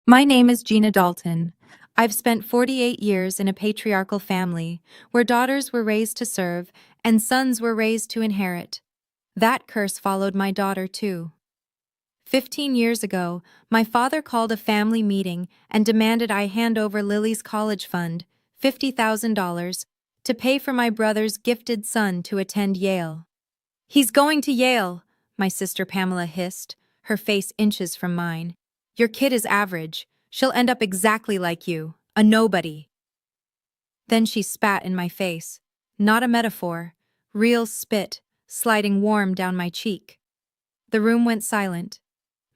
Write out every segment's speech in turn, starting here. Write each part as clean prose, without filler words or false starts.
My name is Gina Dalton. I've spent 48 years in a patriarchal family where daughters were raised to serve and sons were raised to inherit. That curse followed my daughter, too. 15 years ago, my father called a family meeting and demanded I hand over Lily's college fund, $50,000, to pay for my brother's gifted son to attend Yale. "He's going to Yale," my sister Pamela hissed, her face inches from mine. "Your kid is average. She'll end up exactly like you, a nobody." Then she spat in my face. Not a metaphor, real spit, sliding warm down my cheek. The room went silent.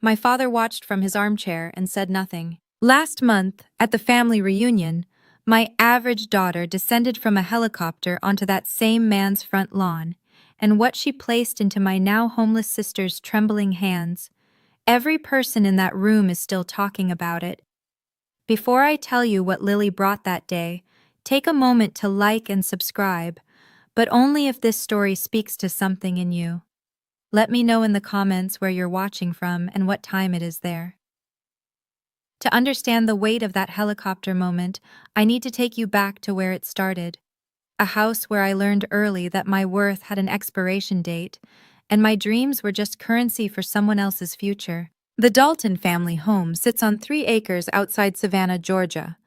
My father watched from his armchair and said nothing. Last month, at the family reunion, my average daughter descended from a helicopter onto that same man's front lawn, and what she placed into my now homeless sister's trembling hands. Every person in that room is still talking about it. Before I tell you what Lily brought that day, take a moment to like and subscribe, but only if this story speaks to something in you. Let me know in the comments where you're watching from and what time it is there. To understand the weight of that helicopter moment, I need to take you back to where it started. A house where I learned early that my worth had an expiration date, and my dreams were just currency for someone else's future. The Dalton family home sits on 3 acres outside Savannah, Georgia.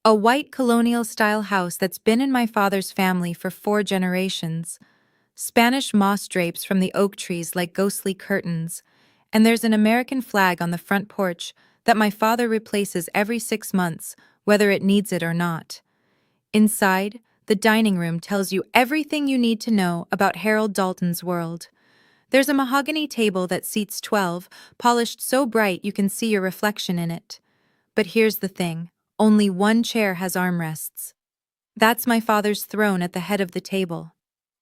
A white colonial-style house that's been in my father's family for 4 generations. Spanish moss drapes from the oak trees like ghostly curtains, and there's an American flag on the front porch that my father replaces every 6 months, whether it needs it or not. Inside, the dining room tells you everything you need to know about Harold Dalton's world. There's a mahogany table that seats 12, polished so bright you can see your reflection in it. But here's the thing, only one chair has armrests. That's my father's throne at the head of the table.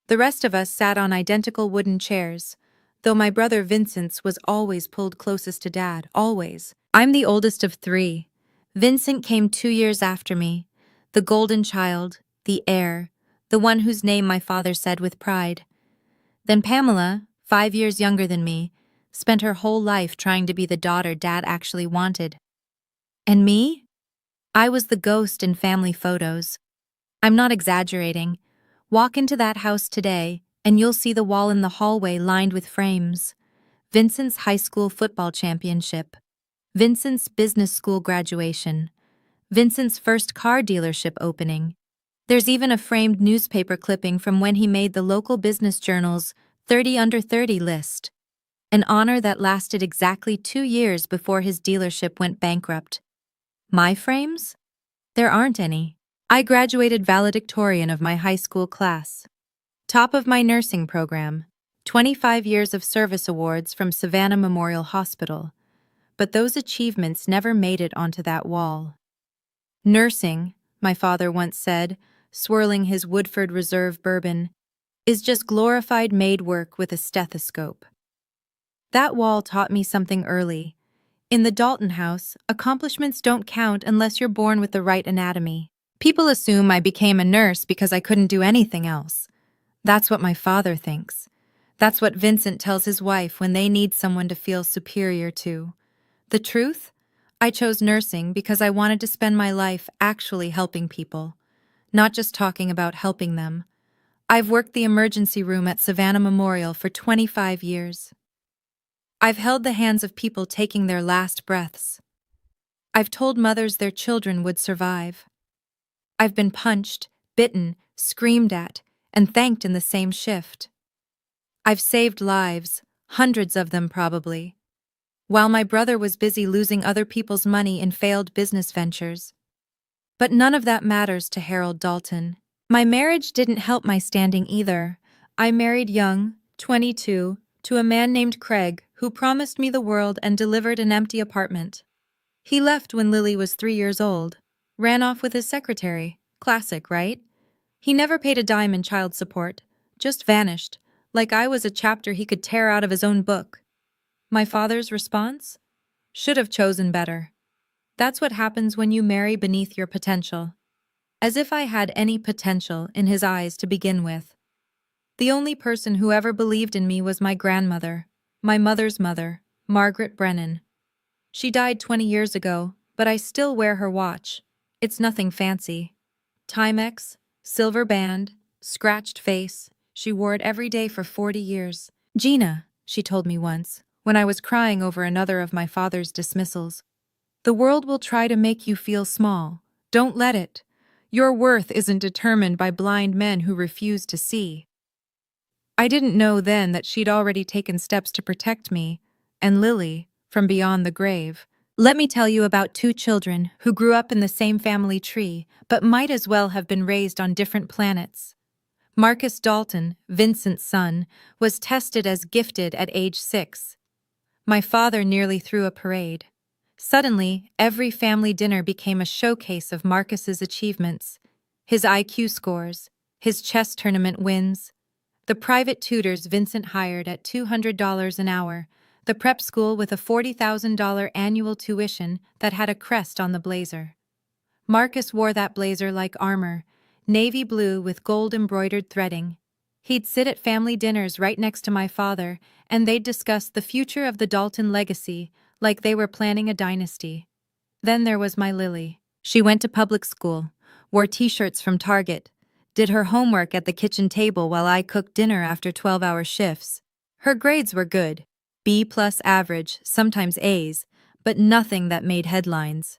The rest of us sat on identical wooden chairs, though my brother Vincent's was always pulled closest to Dad, always. I'm the oldest of 3. Vincent came 2 years after me, the golden child, the heir, the one whose name my father said with pride. Then Pamela, 5 years younger than me, spent her whole life trying to be the daughter Dad actually wanted. And me? I was the ghost in family photos. I'm not exaggerating. Walk into that house today, and you'll see the wall in the hallway lined with frames. Vincent's high school football championship. Vincent's business school graduation. Vincent's first car dealership opening. There's even a framed newspaper clipping from when he made the local business journal's 30 under 30 list. An honor that lasted exactly 2 years before his dealership went bankrupt. My frames? There aren't any. I graduated valedictorian of my high school class. Top of my nursing program. 25 years of service awards from Savannah Memorial Hospital. But those achievements never made it onto that wall. Nursing, my father once said, swirling his Woodford Reserve bourbon, is just glorified maid work with a stethoscope. That wall taught me something early. In the Dalton house, accomplishments don't count unless you're born with the right anatomy. People assume I became a nurse because I couldn't do anything else. That's what my father thinks. That's what Vincent tells his wife when they need someone to feel superior to. The truth? I chose nursing because I wanted to spend my life actually helping people, not just talking about helping them. I've worked the emergency room at Savannah Memorial for 25 years. I've held the hands of people taking their last breaths. I've told mothers their children would survive. I've been punched, bitten, screamed at, and thanked in the same shift. I've saved lives, hundreds of them probably, while my brother was busy losing other people's money in failed business ventures. But none of that matters to Harold Dalton. My marriage didn't help my standing either. I married young, 22, to a man named Craig who promised me the world and delivered an empty apartment. He left when Lily was 3 years old. Ran off with his secretary. Classic, right? He never paid a dime in child support. Just vanished, like I was a chapter he could tear out of his own book. My father's response? Should have chosen better. That's what happens when you marry beneath your potential. As if I had any potential in his eyes to begin with. The only person who ever believed in me was my grandmother, my mother's mother, Margaret Brennan. She died 20 years ago, but I still wear her watch. It's nothing fancy. Timex, silver band, scratched face. She wore it every day for 40 years. Gina, she told me once, when I was crying over another of my father's dismissals, the world will try to make you feel small. Don't let it. Your worth isn't determined by blind men who refuse to see. I didn't know then that she'd already taken steps to protect me, and Lily, from beyond the grave. Let me tell you about two children who grew up in the same family tree, but might as well have been raised on different planets. Marcus Dalton, Vincent's son, was tested as gifted at age 6. My father nearly threw a parade. Suddenly, every family dinner became a showcase of Marcus's achievements, his IQ scores, his chess tournament wins, the private tutors Vincent hired at $200 an hour, the prep school with a $40,000 annual tuition that had a crest on the blazer. Marcus wore that blazer like armor, navy blue with gold-embroidered threading. He'd sit at family dinners right next to my father, and they'd discuss the future of the Dalton legacy like they were planning a dynasty. Then there was my Lily. She went to public school, wore t-shirts from Target, did her homework at the kitchen table while I cooked dinner after 12-hour shifts. Her grades were good, B+ average, sometimes A's, but nothing that made headlines.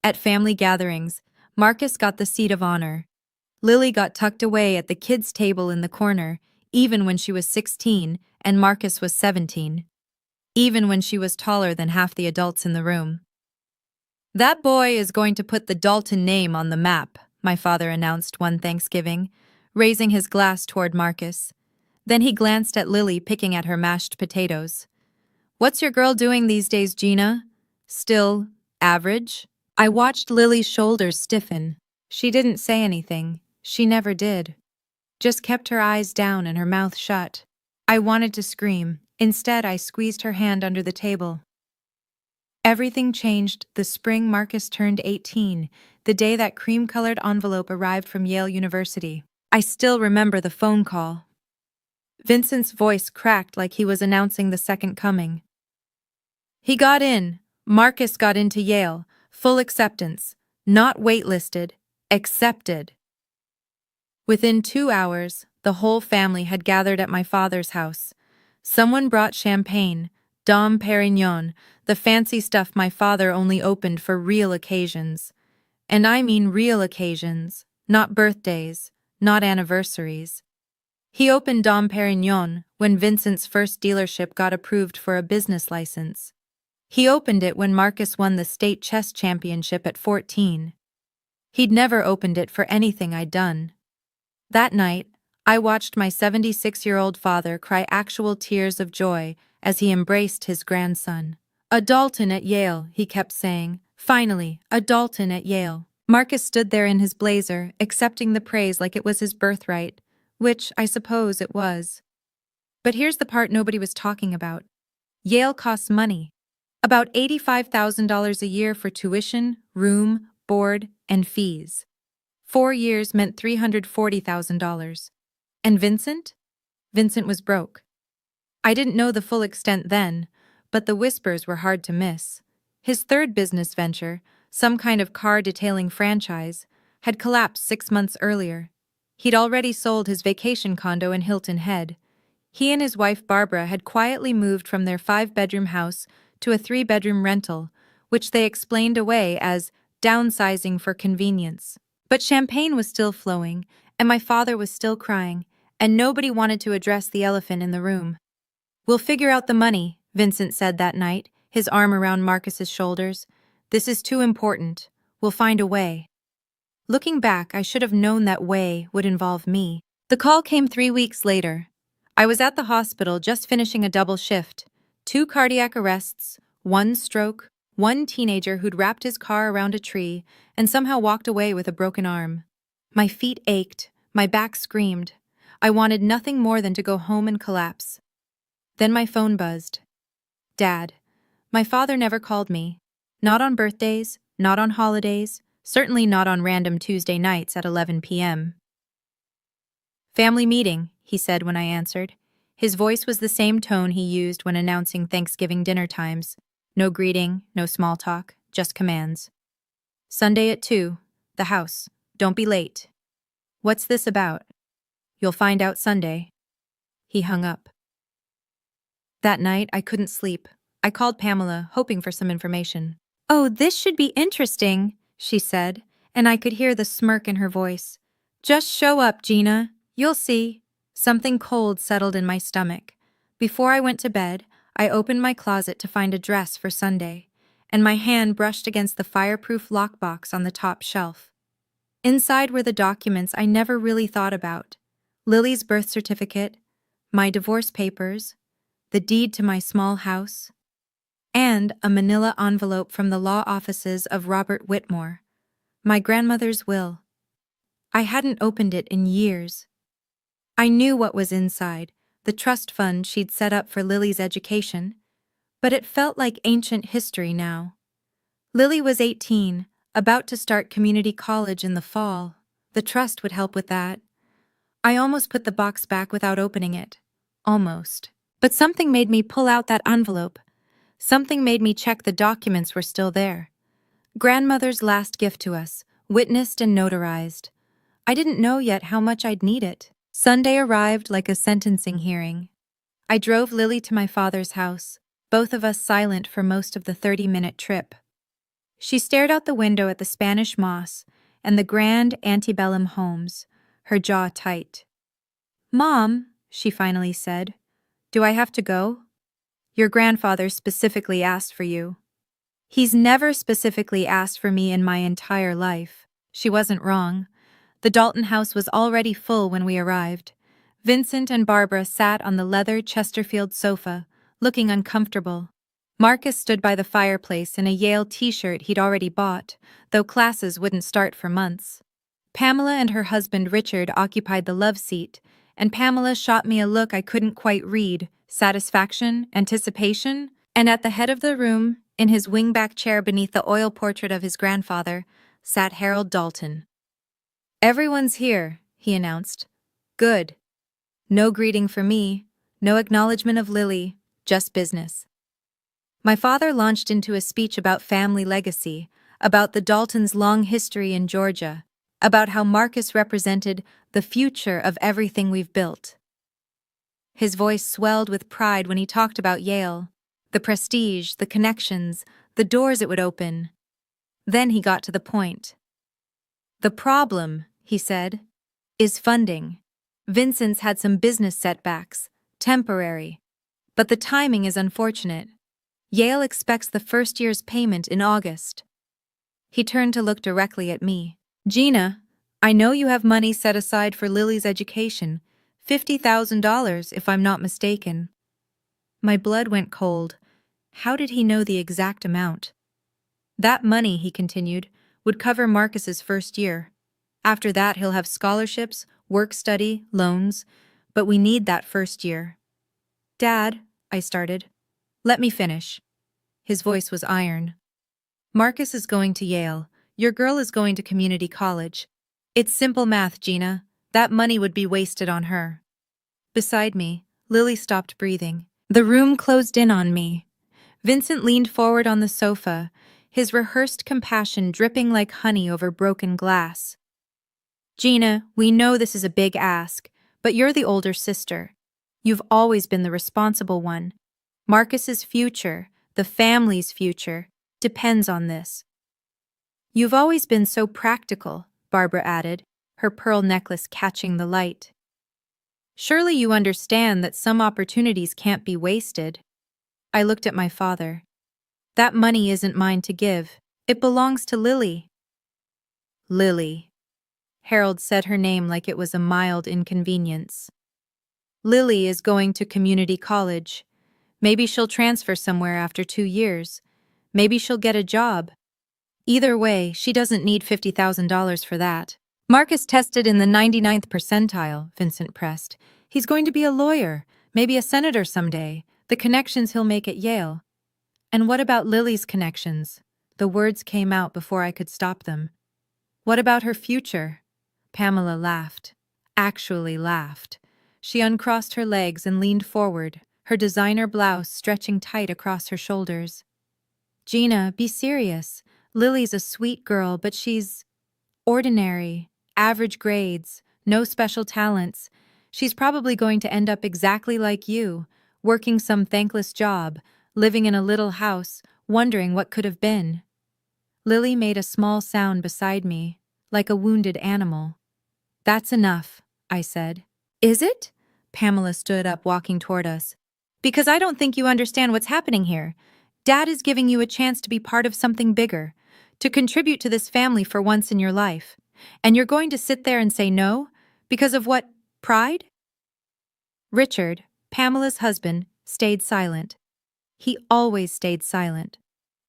At family gatherings, Marcus got the seat of honor. Lily got tucked away at the kids' table in the corner, even when she was 16 and Marcus was 17. Even when she was taller than half the adults in the room. That boy is going to put the Dalton name on the map, my father announced one Thanksgiving, raising his glass toward Marcus. Then he glanced at Lily picking at her mashed potatoes. What's your girl doing these days, Gina? Still average? I watched Lily's shoulders stiffen. She didn't say anything. She never did. Just kept her eyes down and her mouth shut. I wanted to scream. Instead, I squeezed her hand under the table. Everything changed the spring Marcus turned 18, the day that cream-colored envelope arrived from Yale University. I still remember the phone call. Vincent's voice cracked like he was announcing the second coming. He got in. Marcus got into Yale. Full acceptance. Not waitlisted. Accepted. Within 2 hours, the whole family had gathered at my father's house. Someone brought champagne, Dom Perignon, the fancy stuff my father only opened for real occasions. And I mean real occasions, not birthdays, not anniversaries. He opened Dom Perignon when Vincent's first dealership got approved for a business license. He opened it when Marcus won the state chess championship at 14. He'd never opened it for anything I'd done. That night, I watched my 76-year-old father cry actual tears of joy as he embraced his grandson. A Dalton at Yale, he kept saying. Finally, a Dalton at Yale. Marcus stood there in his blazer, accepting the praise like it was his birthright, which I suppose it was. But here's the part nobody was talking about. Yale costs money. About $85,000 a year for tuition, room, board, and fees. 4 years meant $340,000. And Vincent? Vincent was broke. I didn't know the full extent then, but the whispers were hard to miss. His third business venture, some kind of car detailing franchise, had collapsed 6 months earlier. He'd already sold his vacation condo in Hilton Head. He and his wife Barbara had quietly moved from their 5-bedroom house to a 3-bedroom rental, which they explained away as downsizing for convenience. But champagne was still flowing, and my father was still crying, and nobody wanted to address the elephant in the room. We'll figure out the money, Vincent said that night, his arm around Marcus's shoulders. This is too important. We'll find a way. Looking back, I should have known that way would involve me. The call came 3 weeks later. I was at the hospital just finishing a double shift. 2 cardiac arrests, 1 stroke, 1 teenager who'd wrapped his car around a tree and somehow walked away with a broken arm. My feet ached, my back screamed. I wanted nothing more than to go home and collapse. Then my phone buzzed. Dad. My father never called me. Not on birthdays, not on holidays, certainly not on random Tuesday nights at 11 p.m. Family meeting, he said when I answered. His voice was the same tone he used when announcing Thanksgiving dinner times. No greeting, no small talk, just commands. Sunday at 2, the house. Don't be late. What's this about? You'll find out Sunday. He hung up. That night, I couldn't sleep. I called Pamela, hoping for some information. "Oh, this should be interesting," she said, and I could hear the smirk in her voice. "Just show up, Gina. You'll see." Something cold settled in my stomach. Before I went to bed, I opened my closet to find a dress for Sunday, and my hand brushed against the fireproof lockbox on the top shelf. Inside were the documents I never really thought about: Lily's birth certificate, my divorce papers, the deed to my small house, and a manila envelope from the law offices of Robert Whitmore, my grandmother's will. I hadn't opened it in years. I knew what was inside, the trust fund she'd set up for Lily's education, but it felt like ancient history now. Lily was 18, about to start community college in the fall. The trust would help with that. I almost put the box back without opening it. Almost. But something made me pull out that envelope. Something made me check the documents were still there. Grandmother's last gift to us, witnessed and notarized. I didn't know yet how much I'd need it. Sunday arrived like a sentencing hearing. I drove Lily to my father's house, both of us silent for most of the 30-minute trip. She stared out the window at the Spanish moss and the grand antebellum homes, her jaw tight. "Mom," she finally said, "do I have to go? Your grandfather specifically asked for you." "He's never specifically asked for me in my entire life." She wasn't wrong. The Dalton house was already full when we arrived. Vincent and Barbara sat on the leather Chesterfield sofa, looking uncomfortable. Marcus stood by the fireplace in a Yale t-shirt he'd already bought, though classes wouldn't start for months. Pamela and her husband Richard occupied the love seat, and Pamela shot me a look I couldn't quite read: satisfaction, anticipation, and at the head of the room, in his wingback chair beneath the oil portrait of his grandfather, sat Harold Dalton. "Everyone's here," he announced. "Good. No greeting for me, no acknowledgement of Lily, just business." My father launched into a speech about family legacy, about the Daltons' long history in Georgia, about how Marcus represented the future of everything we've built. His voice swelled with pride when he talked about Yale, the prestige, the connections, the doors it would open. Then he got to the point. "The problem," he said, "is funding. Vincent's had some business setbacks, temporary, but the timing is unfortunate. Yale expects the first year's payment in August." He turned to look directly at me. "Gina, I know you have money set aside for Lily's education, $50,000 if I'm not mistaken." My blood went cold. How did he know the exact amount? "That money," he continued, "would cover Marcus's first year. After that he'll have scholarships, work-study, loans, but we need that first year." "Dad," I started. "Let me finish." His voice was iron. "Marcus is going to Yale. Your girl is going to community college. It's simple math, Gina. That money would be wasted on her." Beside me, Lily stopped breathing. The room closed in on me. Vincent leaned forward on the sofa, his rehearsed compassion dripping like honey over broken glass. "Gina, we know this is a big ask, but you're the older sister. You've always been the responsible one. Marcus's future, the family's future, depends on this." "You've always been so practical," Barbara added, her pearl necklace catching the light. "Surely you understand that some opportunities can't be wasted." I looked at my father. "That money isn't mine to give. It belongs to Lily." "Lily." Harold said her name like it was a mild inconvenience. "Lily is going to community college. Maybe she'll transfer somewhere after 2 years. Maybe she'll get a job. Either way, she doesn't need $50,000 for that." "Marcus tested in the 99th percentile," Vincent pressed. "He's going to be a lawyer, maybe a senator someday. The connections he'll make at Yale." "And what about Lily's connections?" The words came out before I could stop them. "What about her future?" Pamela laughed. Actually laughed. She uncrossed her legs and leaned forward, her designer blouse stretching tight across her shoulders. "Gina, be serious. Lily's a sweet girl, but she's ordinary, average grades, no special talents. She's probably going to end up exactly like you, working some thankless job, living in a little house, wondering what could have been. Lily made a small sound beside me, like a wounded animal. That's enough, I said. Is it? Pamela stood up, walking toward us. Because I don't think you understand what's happening here. Dad is giving you a chance to be part of something bigger, to contribute to this family for once in your life. And you're going to sit there and say no? Because of what? Pride? Richard, Pamela's husband, stayed silent. He always stayed silent.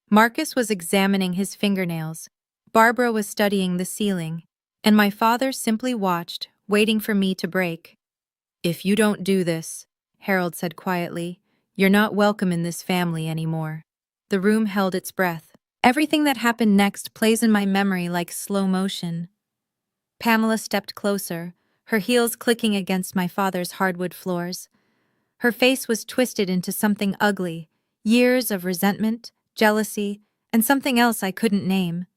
Marcus was examining his fingernails. Barbara was studying the ceiling. And my father simply watched, waiting for me to break. If you don't do this, Harold said quietly, you're not welcome in this family anymore. The room held its breath. Everything that happened next plays in my memory like slow motion. Pamela stepped closer, her heels clicking against my father's hardwood floors. Her face was twisted into something ugly, years of resentment, jealousy, and something else I couldn't name.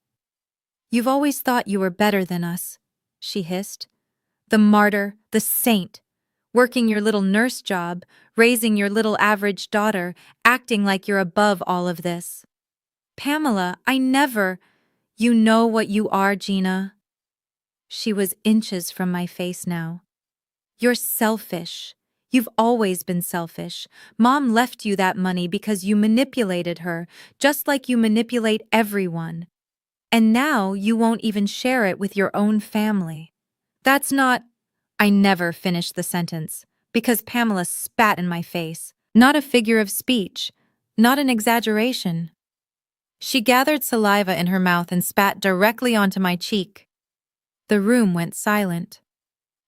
You've always thought you were better than us, she hissed. The martyr, the saint, working your little nurse job, raising your little average daughter, acting like you're above all of this. Pamela, I never— You know what you are, Gina. She was inches from my face now. You're selfish. You've always been selfish. Mom left you that money because you manipulated her, just like you manipulate everyone. And now you won't even share it with your own family. That's not— I never finished the sentence, because Pamela spat in my face. Not a figure of speech, not an exaggeration. She gathered saliva in her mouth and spat directly onto my cheek. The room went silent.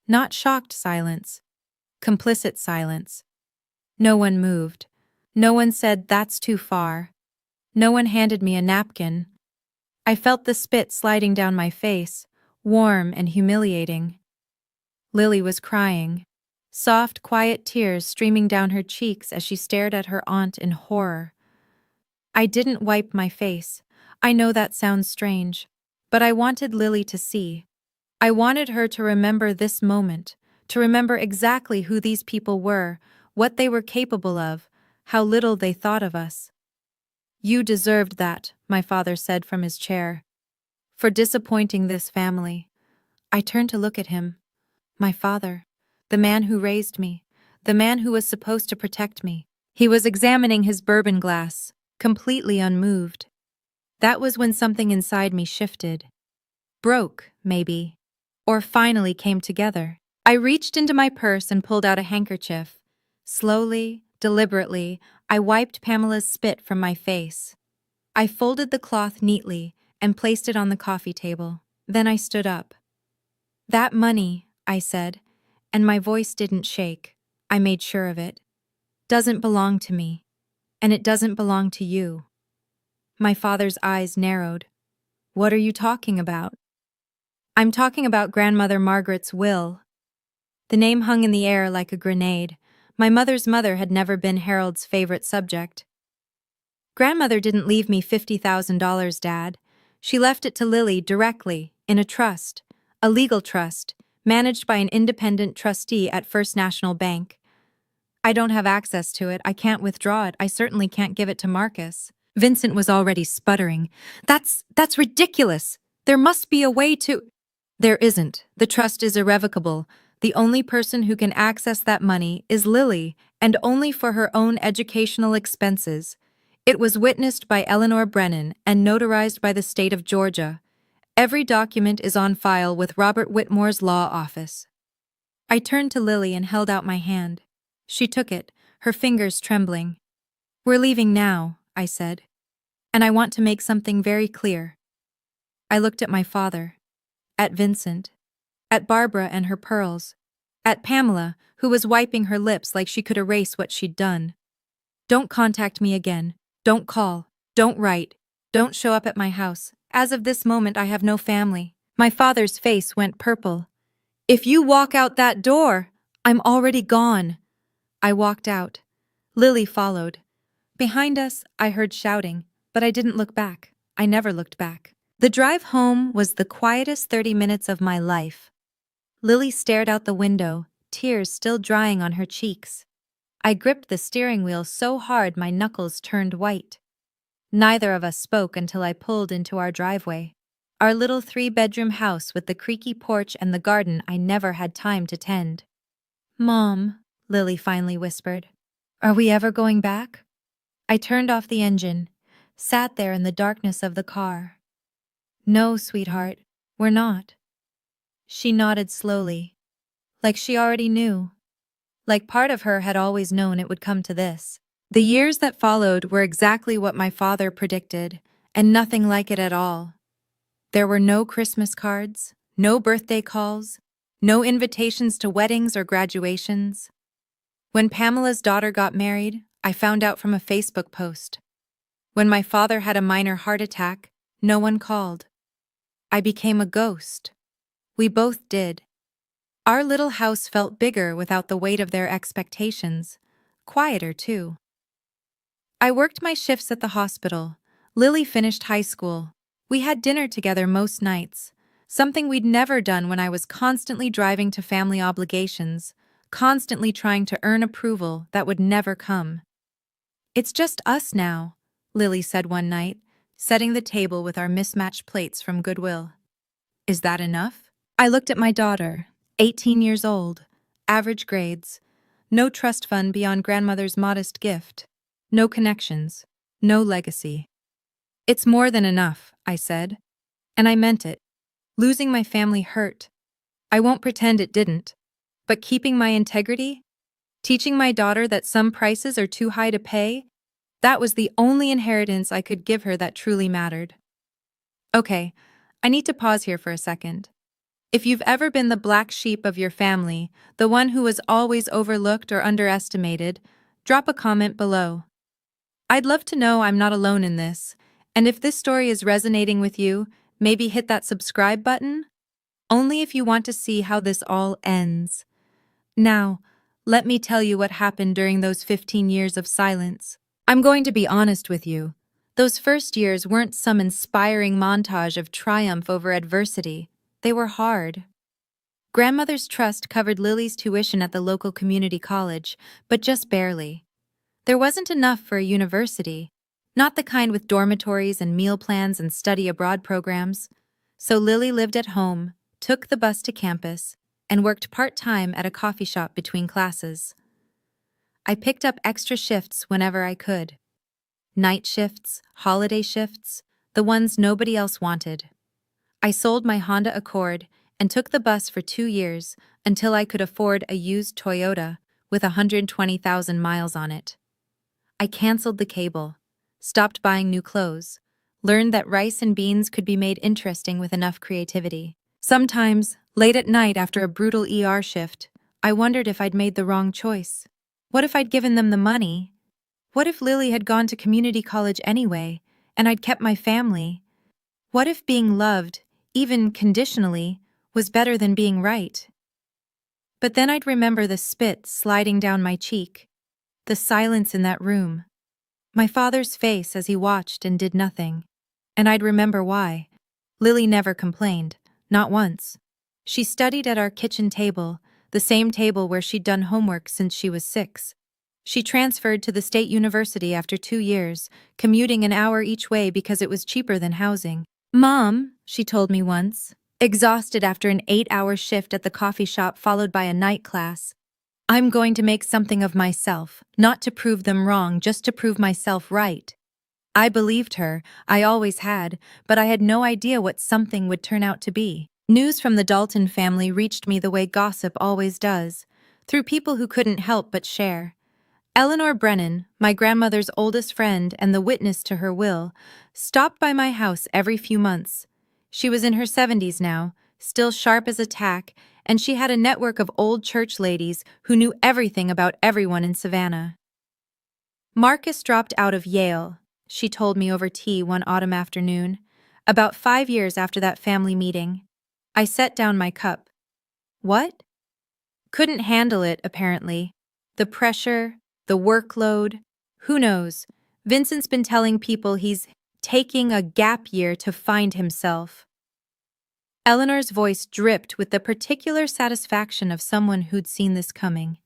Not shocked silence, complicit silence. No one moved. No one said, "That's too far." No one handed me a napkin. I felt the spit sliding down my face, warm and humiliating. Lily was crying, soft, quiet tears streaming down her cheeks as she stared at her aunt in horror. I didn't wipe my face. I know that sounds strange, but I wanted Lily to see. I wanted her to remember this moment, to remember exactly who these people were, what they were capable of, how little they thought of us. You deserved that, my father said from his chair, for disappointing this family. I turned to look at him. My father, the man who raised me, the man who was supposed to protect me. He was examining his bourbon glass, completely unmoved. That was when something inside me shifted. Broke, maybe. Or finally came together. I reached into my purse and pulled out a handkerchief. Slowly, deliberately, I wiped Pamela's spit from my face. I folded the cloth neatly and placed it on the coffee table. Then I stood up. That money, I said, and my voice didn't shake. I made sure of it. Doesn't belong to me, and it doesn't belong to you. My father's eyes narrowed. What are you talking about? I'm talking about Grandmother Margaret's will. The name hung in the air like a grenade. My mother's mother had never been Harold's favorite subject. Grandmother didn't leave me $50,000, Dad. She left it to Lily directly, in a trust, a legal trust, managed by an independent trustee at First National Bank. I don't have access to it. I can't withdraw it. I certainly can't give it to Marcus. Vincent was already sputtering. That's ridiculous. There must be a way to— There isn't. The trust is irrevocable. The only person who can access that money is Lily, and only for her own educational expenses. It was witnessed by Eleanor Brennan and notarized by the state of Georgia. Every document is on file with Robert Whitmore's law office. I turned to Lily and held out my hand. She took it, her fingers trembling. We're leaving now, I said. And I want to make something very clear. I looked at my father, at Vincent, at Barbara and her pearls, at Pamela, who was wiping her lips like she could erase what she'd done. Don't contact me again. Don't call. Don't write. Don't show up at my house. As of this moment, I have no family. My father's face went purple. If you walk out that door, I'm already gone. I walked out. Lily followed. Behind us, I heard shouting, but I didn't look back. I never looked back. The drive home was the quietest 30 minutes of my life. Lily stared out the window, tears still drying on her cheeks. I gripped the steering wheel so hard my knuckles turned white. Neither of us spoke until I pulled into our driveway. Our little 3-bedroom house with the creaky porch and the garden I never had time to tend. "Mom," Lily finally whispered, "are we ever going back?" I turned off the engine, sat there in the darkness of the car. "No, sweetheart, we're not." She nodded slowly, like she already knew. Like part of her had always known it would come to this. The years that followed were exactly what my father predicted, and nothing like it at all. There were no Christmas cards, no birthday calls, no invitations to weddings or graduations. When Pamela's daughter got married, I found out from a Facebook post. When my father had a minor heart attack, no one called. I became a ghost. We both did. Our little house felt bigger without the weight of their expectations. Quieter, too. I worked my shifts at the hospital. Lily finished high school. We had dinner together most nights, something we'd never done when I was constantly driving to family obligations, constantly trying to earn approval that would never come. "It's just us now," Lily said one night, setting the table with our mismatched plates from Goodwill. "Is that enough?" I looked at my daughter, 18 years old, average grades, no trust fund beyond grandmother's modest gift, no connections, no legacy. "It's more than enough," I said. And I meant it. Losing my family hurt. I won't pretend it didn't. But keeping my integrity, teaching my daughter that some prices are too high to pay, that was the only inheritance I could give her that truly mattered. Okay, I need to pause here for a second. If you've ever been the black sheep of your family, the one who was always overlooked or underestimated, drop a comment below. I'd love to know I'm not alone in this, and if this story is resonating with you, maybe hit that subscribe button? Only if you want to see how this all ends. Now, let me tell you what happened during those 15 years of silence. I'm going to be honest with you. Those first years weren't some inspiring montage of triumph over adversity. They were hard. Grandmother's trust covered Lily's tuition at the local community college, but just barely. There wasn't enough for a university, not the kind with dormitories and meal plans and study abroad programs. So Lily lived at home, took the bus to campus, and worked part-time at a coffee shop between classes. I picked up extra shifts whenever I could. Night shifts, holiday shifts, the ones nobody else wanted. I sold my Honda Accord and took the bus for 2 years until I could afford a used Toyota with 120,000 miles on it. I canceled the cable, stopped buying new clothes, learned that rice and beans could be made interesting with enough creativity. Sometimes, late at night after a brutal ER shift, I wondered if I'd made the wrong choice. What if I'd given them the money? What if Lily had gone to community college anyway, and I'd kept my family? What if being loved, even conditionally, was better than being right? But then I'd remember the spit sliding down my cheek, the silence in that room, my father's face as he watched and did nothing. And I'd remember why. Lily never complained, not once. She studied at our kitchen table, the same table where she'd done homework since she was 6. She transferred to the state university after 2 years, commuting an hour each way because it was cheaper than housing. "Mom," she told me once, exhausted after an 8-hour shift at the coffee shop followed by a night class, "I'm going to make something of myself, not to prove them wrong, just to prove myself right." I believed her, I always had, but I had no idea what something would turn out to be. News from the Dalton family reached me the way gossip always does, through people who couldn't help but share. Eleanor Brennan, my grandmother's oldest friend and the witness to her will, stopped by my house every few months. She was in her 70s now, still sharp as a tack, and she had a network of old church ladies who knew everything about everyone in Savannah. "Marcus dropped out of Yale," she told me over tea one autumn afternoon, about 5 years after that family meeting. I set down my cup. "What?" Couldn't handle it, apparently. The pressure, the workload. Who knows? Vincent's been telling people he's taking a gap year to find himself. Eleanor's voice dripped with the particular satisfaction of someone who'd seen this coming.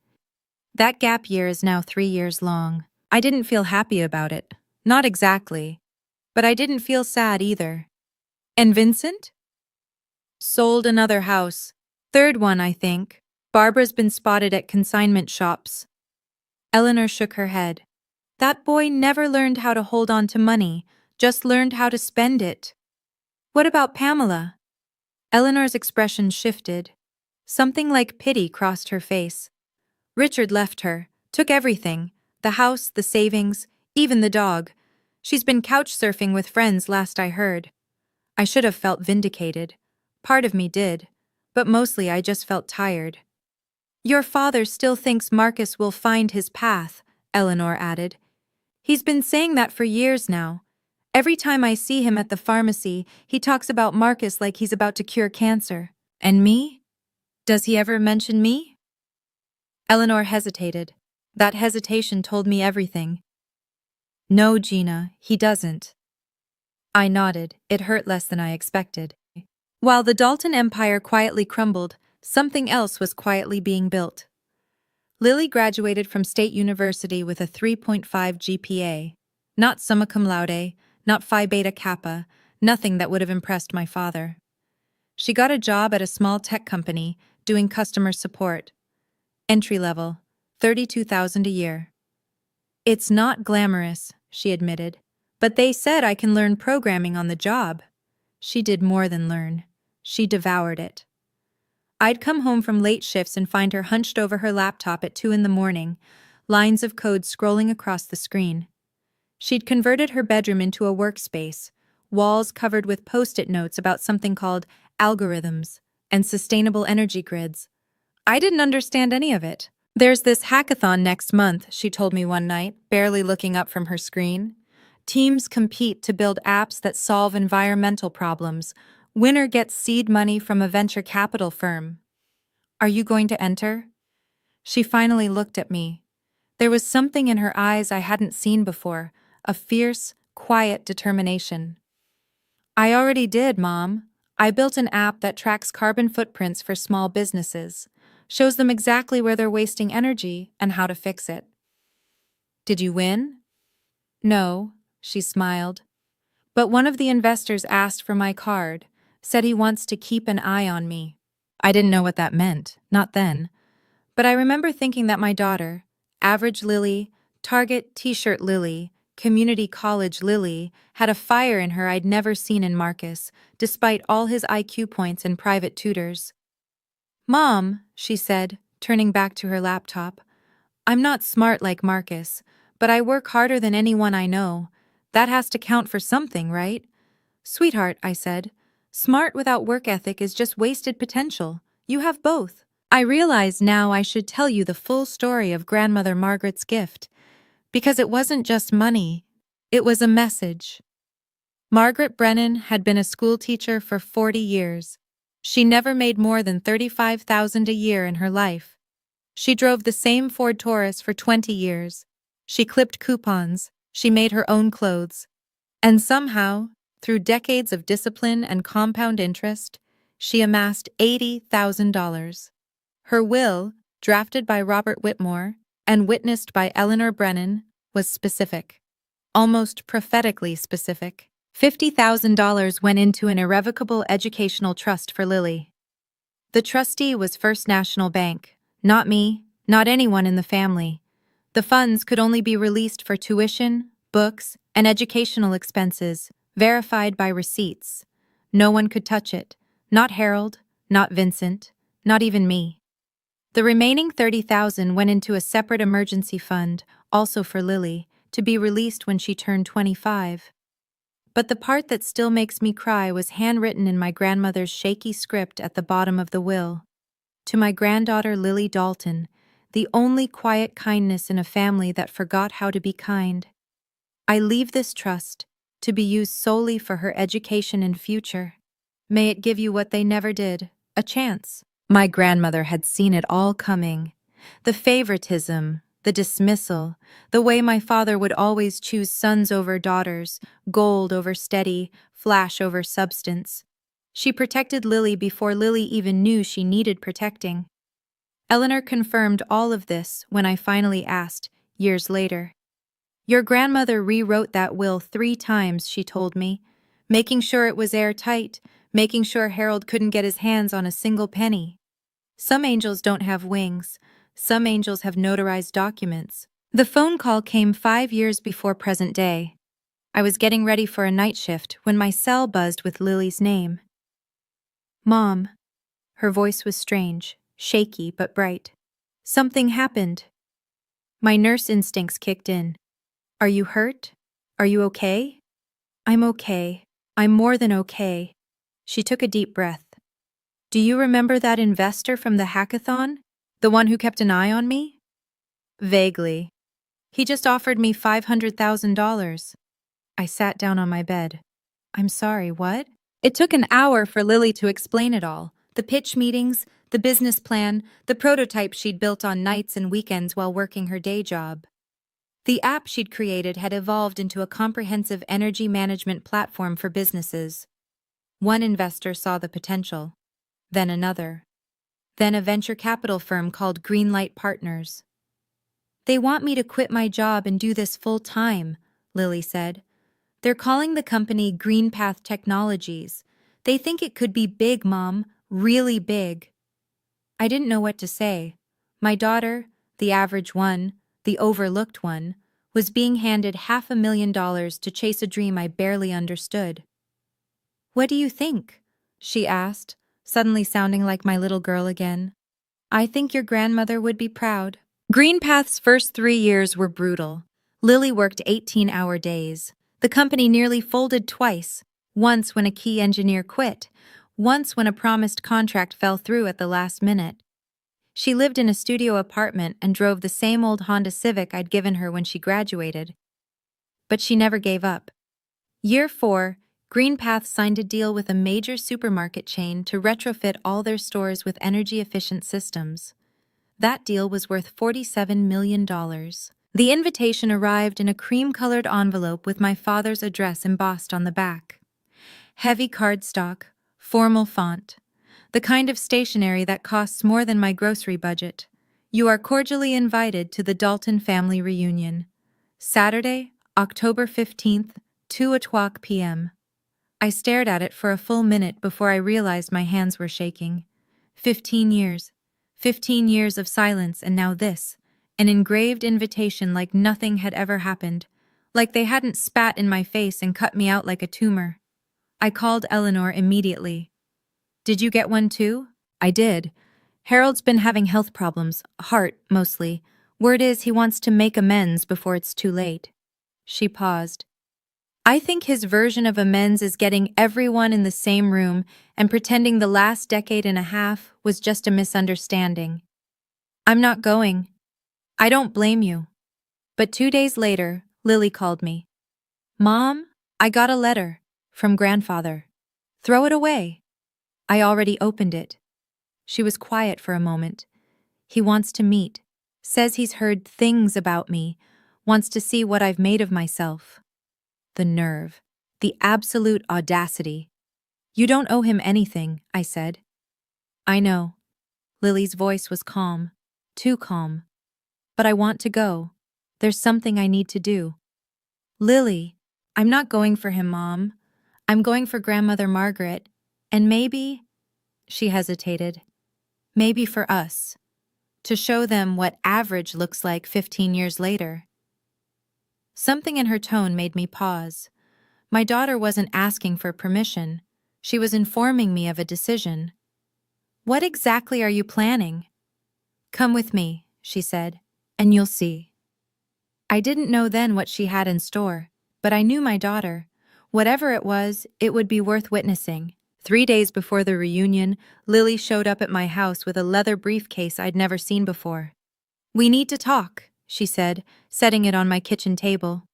That gap year is now 3 years long. I didn't feel happy about it. Not exactly. But I didn't feel sad either. And Vincent? Sold another house. Third one, I think. Barbara's been spotted at consignment shops. Eleanor shook her head. That boy never learned how to hold on to money, just learned how to spend it. What about Pamela? Eleanor's expression shifted. Something like pity crossed her face. Richard left her, took everything, the house, the savings, even the dog. She's been couch surfing with friends last I heard. I should have felt vindicated. Part of me did, but mostly I just felt tired. Your father still thinks Marcus will find his path, Eleanor added. He's been saying that for years now. Every time I see him at the pharmacy, he talks about Marcus like he's about to cure cancer. And me? Does he ever mention me? Eleanor hesitated. That hesitation told me everything. No, Gina, he doesn't. I nodded. It hurt less than I expected. While the Dalton empire quietly crumbled, something else was quietly being built. Lily graduated from State University with a 3.5 GPA. Not summa cum laude, not Phi Beta Kappa, nothing that would have impressed my father. She got a job at a small tech company, doing customer support. Entry level, $32,000 a year. It's not glamorous, she admitted, but they said I can learn programming on the job. She did more than learn. She devoured it. I'd come home from late shifts and find her hunched over her laptop at 2 a.m, lines of code scrolling across the screen. She'd converted her bedroom into a workspace, walls covered with post-it notes about something called algorithms and sustainable energy grids. I didn't understand any of it. There's this hackathon next month, she told me one night, barely looking up from her screen. Teams compete to build apps that solve environmental problems. Winner gets seed money from a venture capital firm. Are you going to enter? She finally looked at me. There was something in her eyes I hadn't seen before, a fierce, quiet determination. I already did, Mom. I built an app that tracks carbon footprints for small businesses, shows them exactly where they're wasting energy and how to fix it. Did you win? No, she smiled. But one of the investors asked for my card, said he wants to keep an eye on me. I didn't know what that meant, not then. But I remember thinking that my daughter, average Lily, Target t-shirt Lily, community college Lily, had a fire in her I'd never seen in Marcus, despite all his IQ points and private tutors. Mom, she said, turning back to her laptop, I'm not smart like Marcus, but I work harder than anyone I know. That has to count for something, right? Sweetheart, I said, smart without work ethic is just wasted potential. You have both. I realize now I should tell you the full story of Grandmother Margaret's gift, because it wasn't just money, it was a message. Margaret Brennan had been a school teacher for 40 years. She never made more than $35,000 a year in her life. She drove the same Ford Taurus for 20 years. She clipped coupons. She made her own clothes. And somehow, through decades of discipline and compound interest, she amassed $80,000. Her will, drafted by Robert Whitmore and witnessed by Eleanor Brennan, was specific. Almost prophetically specific. $50,000 went into an irrevocable educational trust for Lily. The trustee was First National Bank, not me, not anyone in the family. The funds could only be released for tuition, books, and educational expenses, verified by receipts. No one could touch it, not Harold, not Vincent, not even me. The remaining $30,000 went into a separate emergency fund, also for Lily, to be released when she turned 25. But the part that still makes me cry was handwritten in my grandmother's shaky script at the bottom of the will. To my granddaughter Lily Dalton, the only quiet kindness in a family that forgot how to be kind. I leave this trust, to be used solely for her education and future. May it give you what they never did, a chance. My grandmother had seen it all coming. The favoritism, the dismissal, the way my father would always choose sons over daughters, gold over steady, flash over substance. She protected Lily before Lily even knew she needed protecting. Eleanor confirmed all of this when I finally asked, years later. Your grandmother rewrote that will 3 times, she told me, making sure it was airtight, making sure Harold couldn't get his hands on a single penny. Some angels don't have wings. Some angels have notarized documents. The phone call came 5 years before present day. I was getting ready for a night shift when my cell buzzed with Lily's name. Mom. Her voice was strange, shaky but bright. Something happened. My nurse instincts kicked in. Are you hurt? Are you okay? I'm okay. I'm more than okay. She took a deep breath. Do you remember that investor from the hackathon? The one who kept an eye on me? Vaguely. He just offered me $500,000. I sat down on my bed. I'm sorry, what? It took an hour for Lily to explain it all. The pitch meetings, the business plan, the prototype she'd built on nights and weekends while working her day job. The app she'd created had evolved into a comprehensive energy management platform for businesses. One investor saw the potential, then another, then a venture capital firm called Greenlight Partners. They want me to quit my job and do this full time, Lily said. They're calling the company GreenPath Technologies. They think it could be big, Mom, really big. I didn't know what to say. My daughter, the average one, the overlooked one, was being handed $500,000 to chase a dream I barely understood. What do you think? She asked, suddenly sounding like my little girl again. I think your grandmother would be proud. GreenPath's first 3 years were brutal. Lily worked 18-hour days. The company nearly folded twice, once when a key engineer quit, once when a promised contract fell through at the last minute. She lived in a studio apartment and drove the same old Honda Civic I'd given her when she graduated. But she never gave up. Year 4, GreenPath signed a deal with a major supermarket chain to retrofit all their stores with energy-efficient systems. That deal was worth $47 million. The invitation arrived in a cream-colored envelope with my father's address embossed on the back. Heavy cardstock, formal font, the kind of stationery that costs more than my grocery budget. You are cordially invited to the Dalton family reunion. Saturday, October 15th, 2:00 p.m. I stared at it for a full minute before I realized my hands were shaking. 15 years. 15 years of silence, and now this. An engraved invitation like nothing had ever happened. Like they hadn't spat in my face and cut me out like a tumor. I called Eleanor immediately. Did you get one too? I did. Harold's been having health problems, heart, mostly. Word is he wants to make amends before it's too late. She paused. I think his version of amends is getting everyone in the same room and pretending the last decade and a half was just a misunderstanding. I'm not going. I don't blame you. But 2 days later, Lily called me. Mom, I got a letter from grandfather. Throw it away. I already opened it. She was quiet for a moment. He wants to meet. Says he's heard things about me. Wants to see what I've made of myself. The nerve. The absolute audacity. You don't owe him anything, I said. I know. Lily's voice was calm. Too calm. But I want to go. There's something I need to do. Lily, I'm not going for him, Mom. I'm going for Grandmother Margaret. And maybe, she hesitated, maybe for us. To show them what average looks like 15 years later. Something in her tone made me pause. My daughter wasn't asking for permission. She was informing me of a decision. What exactly are you planning? Come with me, she said, and you'll see. I didn't know then what she had in store, but I knew my daughter. Whatever it was, it would be worth witnessing. 3 days before the reunion, Lily showed up at my house with a leather briefcase I'd never seen before. We need to talk, she said, setting it on my kitchen table.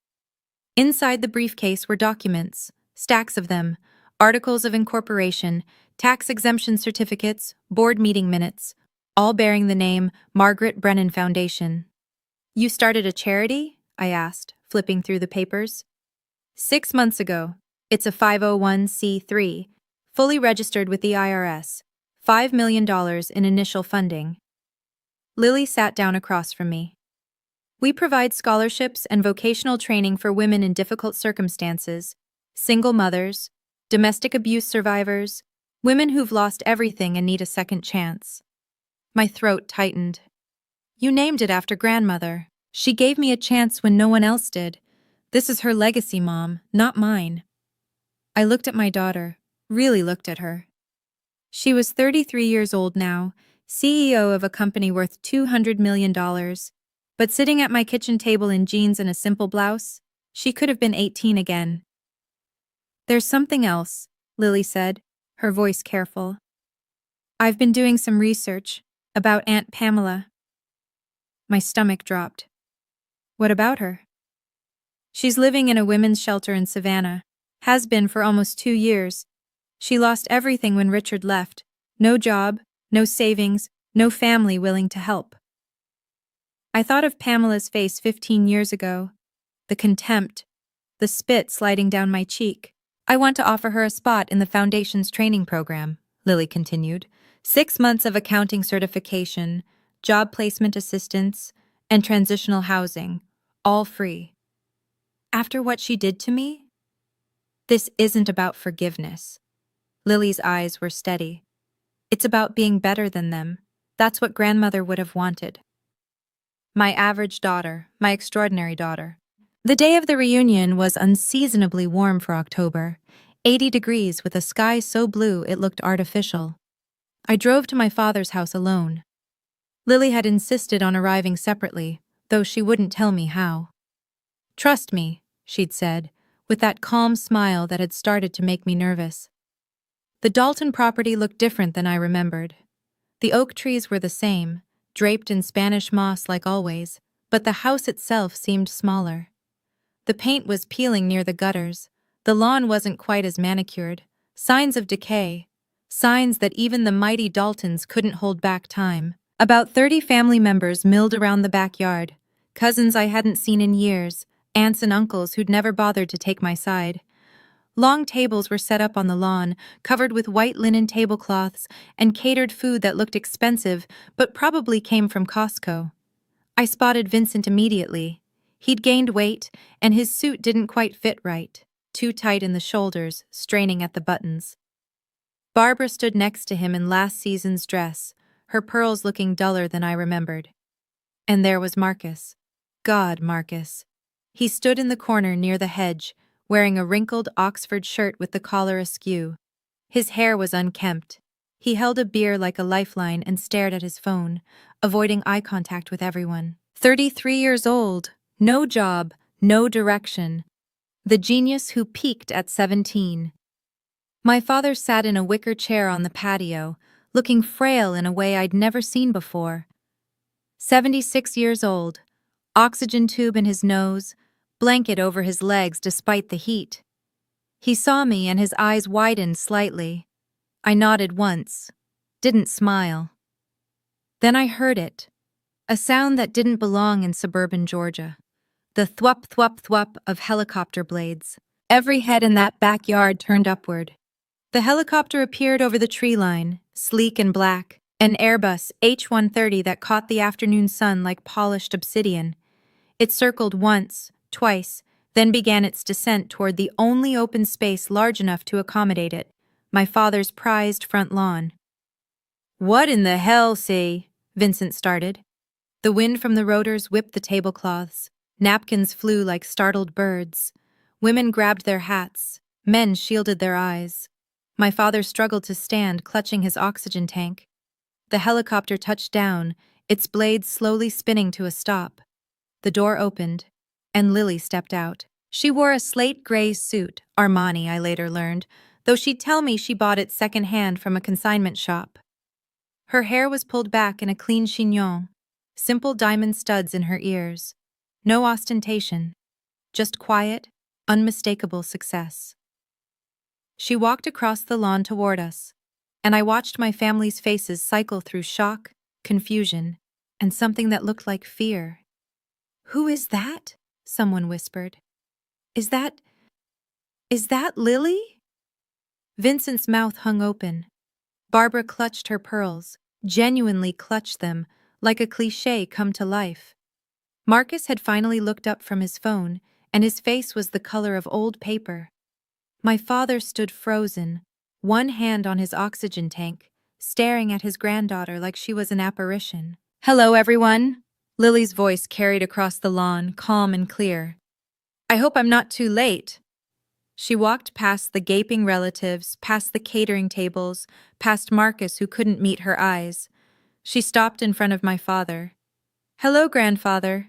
Inside the briefcase were documents, stacks of them, articles of incorporation, tax exemption certificates, board meeting minutes, all bearing the name Margaret Brennan Foundation. You started a charity? I asked, flipping through the papers. 6 months ago. It's a 501(c)(3, fully registered with the IRS. $5 million in initial funding. Lily sat down across from me. We provide scholarships and vocational training for women in difficult circumstances, single mothers, domestic abuse survivors, women who've lost everything and need a second chance. My throat tightened. You named it after grandmother. She gave me a chance when no one else did. This is her legacy, Mom, not mine. I looked at my daughter, really looked at her. She was 33 years old now, CEO of a company worth $200 million. But sitting at my kitchen table in jeans and a simple blouse, she could have been 18 again. There's something else, Lily said, her voice careful. I've been doing some research about Aunt Pamela. My stomach dropped. What about her? She's living in a women's shelter in Savannah. Has been for almost 2 years. She lost everything when Richard left. No job, no savings, no family willing to help. I thought of Pamela's face 15 years ago. The contempt, the spit sliding down my cheek. I want to offer her a spot in the Foundation's training program, Lily continued. 6 months of accounting certification, job placement assistance, and transitional housing, all free. After what she did to me? This isn't about forgiveness. Lily's eyes were steady. It's about being better than them. That's what grandmother would have wanted. My average daughter, my extraordinary daughter. The day of the reunion was unseasonably warm for October, 80 degrees with a sky so blue it looked artificial. I drove to my father's house alone. Lily had insisted on arriving separately, though she wouldn't tell me how. Trust me, she'd said, with that calm smile that had started to make me nervous. The Dalton property looked different than I remembered. The oak trees were the same, draped in Spanish moss like always, but the house itself seemed smaller. The paint was peeling near the gutters, the lawn wasn't quite as manicured, signs of decay, signs that even the mighty Daltons couldn't hold back time. About 30 family members milled around the backyard, cousins I hadn't seen in years, aunts and uncles who'd never bothered to take my side. Long tables were set up on the lawn, covered with white linen tablecloths and catered food that looked expensive but probably came from Costco. I spotted Vincent immediately. He'd gained weight, and his suit didn't quite fit right, too tight in the shoulders, straining at the buttons. Barbara stood next to him in last season's dress, her pearls looking duller than I remembered. And there was Marcus. God, Marcus. He stood in the corner near the hedge, wearing a wrinkled Oxford shirt with the collar askew. His hair was unkempt. He held a beer like a lifeline and stared at his phone, avoiding eye contact with everyone. 33 years old, no job, no direction. The genius who peaked at 17. My father sat in a wicker chair on the patio, looking frail in a way I'd never seen before. 76 years old, oxygen tube in his nose, blanket over his legs despite the heat. He saw me and his eyes widened slightly. I nodded once, didn't smile. Then I heard it, a sound that didn't belong in suburban Georgia. The thwup thwup thwup of helicopter blades. Every head in that backyard turned upward. The helicopter appeared over the tree line, sleek and black, an Airbus H-130 that caught the afternoon sun like polished obsidian. It circled once, twice, then began its descent toward the only open space large enough to accommodate it, my father's prized front lawn. "What in the hell, say?" Vincent started. The wind from the rotors whipped the tablecloths. Napkins flew like startled birds. Women grabbed their hats. Men shielded their eyes. My father struggled to stand, clutching his oxygen tank. The helicopter touched down, its blades slowly spinning to a stop. The door opened, and Lily stepped out. She wore a slate gray suit, Armani, I later learned, though she'd tell me she bought it secondhand from a consignment shop. Her hair was pulled back in a clean chignon, simple diamond studs in her ears. No ostentation, just quiet, unmistakable success. She walked across the lawn toward us, and I watched my family's faces cycle through shock, confusion, and something that looked like fear. "Who is that?" someone whispered. Is that Lily?" Vincent's mouth hung open. Barbara clutched her pearls, genuinely clutched them, like a cliché come to life. Marcus had finally looked up from his phone, and his face was the color of old paper. My father stood frozen, one hand on his oxygen tank, staring at his granddaughter like she was an apparition. "Hello, everyone," Lily's voice carried across the lawn, calm and clear. "I hope I'm not too late." She walked past the gaping relatives, past the catering tables, past Marcus who couldn't meet her eyes. She stopped in front of my father. "Hello, grandfather."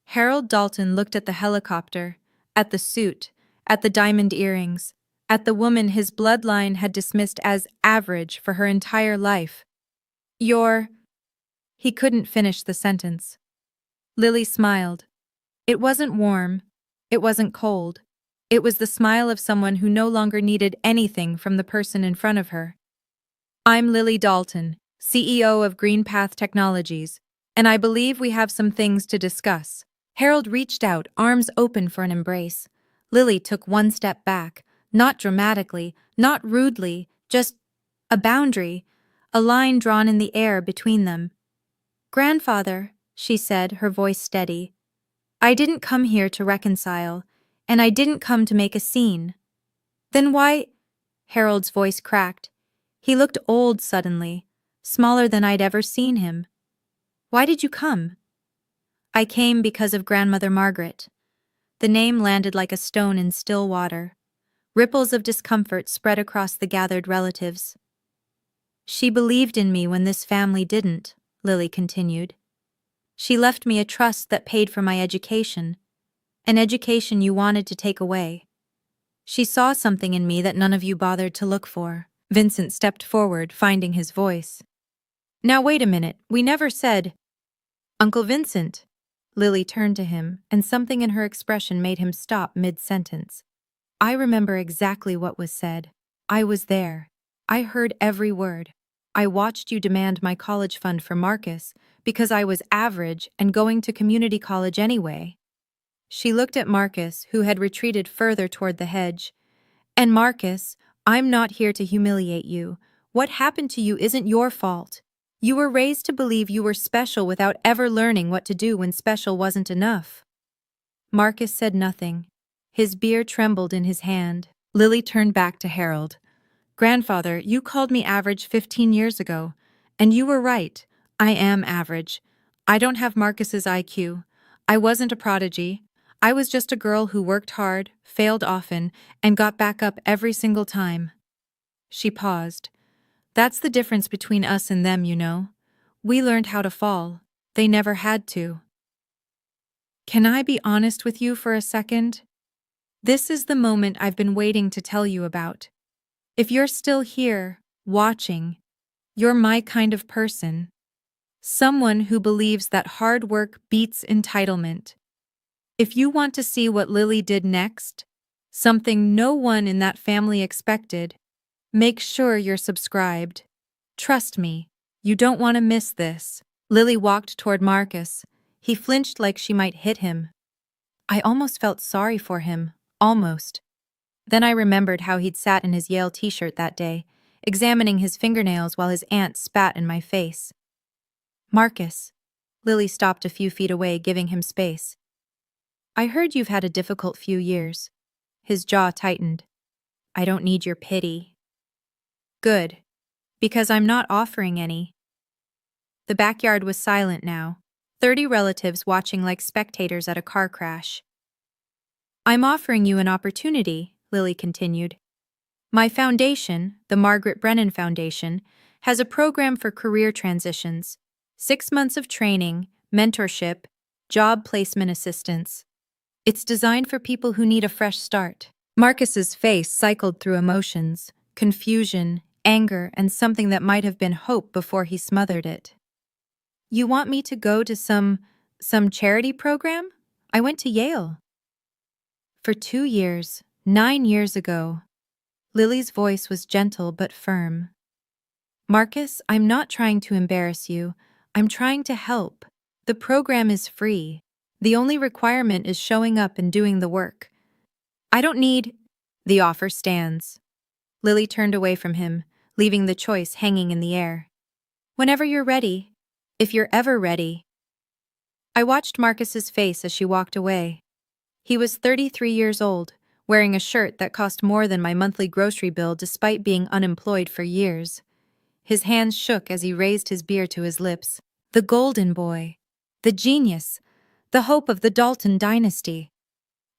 Harold Dalton looked at the helicopter, at the suit, at the diamond earrings, at the woman his bloodline had dismissed as average for her entire life. "You're—" He couldn't finish the sentence. Lily smiled. It wasn't warm. It wasn't cold. It was the smile of someone who no longer needed anything from the person in front of her. "I'm Lily Dalton, CEO of Greenpath Technologies, and I believe we have some things to discuss." Harold reached out, arms open for an embrace. Lily took one step back, not dramatically, not rudely, just a boundary, a line drawn in the air between them. "Grandfather," she said, her voice steady, "I didn't come here to reconcile, and I didn't come to make a scene." "Then why—" Harold's voice cracked. He looked old suddenly, smaller than I'd ever seen him. "Why did you come?" "I came because of Grandmother Margaret." The name landed like a stone in still water. Ripples of discomfort spread across the gathered relatives. "She believed in me when this family didn't," Lily continued. "She left me a trust that paid for my education, an education you wanted to take away. She saw something in me that none of you bothered to look for." Vincent stepped forward, finding his voice. "Now wait a minute, we never said—" "Uncle Vincent." Lily turned to him, and something in her expression made him stop mid-sentence. "I remember exactly what was said. I was there. I heard every word. I watched you demand my college fund for Marcus because I was average and going to community college anyway." She looked at Marcus, who had retreated further toward the hedge. "And Marcus, I'm not here to humiliate you. What happened to you isn't your fault. You were raised to believe you were special without ever learning what to do when special wasn't enough." Marcus said nothing. His beer trembled in his hand. Lily turned back to Harold. "Grandfather, you called me average 15 years ago. And you were right. I am average. I don't have Marcus's IQ. I wasn't a prodigy. I was just a girl who worked hard, failed often, and got back up every single time." She paused. "That's the difference between us and them, you know. We learned how to fall. They never had to." "Can I be honest with you for a second? This is the moment I've been waiting to tell you about. If you're still here, watching, you're my kind of person. Someone who believes that hard work beats entitlement. If you want to see what Lily did next, something no one in that family expected, make sure you're subscribed. Trust me, you don't want to miss this." Lily walked toward Marcus. He flinched like she might hit him. I almost felt sorry for him, almost. Then I remembered how he'd sat in his Yale t-shirt that day, examining his fingernails while his aunt spat in my face. "Marcus." Lily stopped a few feet away, giving him space. "I heard you've had a difficult few years." His jaw tightened. "I don't need your pity." "Good. Because I'm not offering any." The backyard was silent now, 30 relatives watching like spectators at a car crash. "I'm offering you an opportunity," Lily continued. "My foundation, the Margaret Brennan Foundation, has a program for career transitions, 6 months of training, mentorship, job placement assistance. It's designed for people who need a fresh start." Marcus's face cycled through emotions, confusion, anger, and something that might have been hope before he smothered it. "You want me to go to some charity program? I went to Yale." "For 2 years, 9 years ago." Lily's voice was gentle but firm. "Marcus, I'm not trying to embarrass you. I'm trying to help. The program is free. The only requirement is showing up and doing the work. I don't need— The offer stands. Lily turned away from him, leaving the choice hanging in the air. Whenever you're ready. If you're ever ready. I watched Marcus's face as she walked away. He was 33 years old, wearing a shirt that cost more than my monthly grocery bill despite being unemployed for years. His hands shook as he raised his beer to his lips. The golden boy. The genius. The hope of the Dalton dynasty.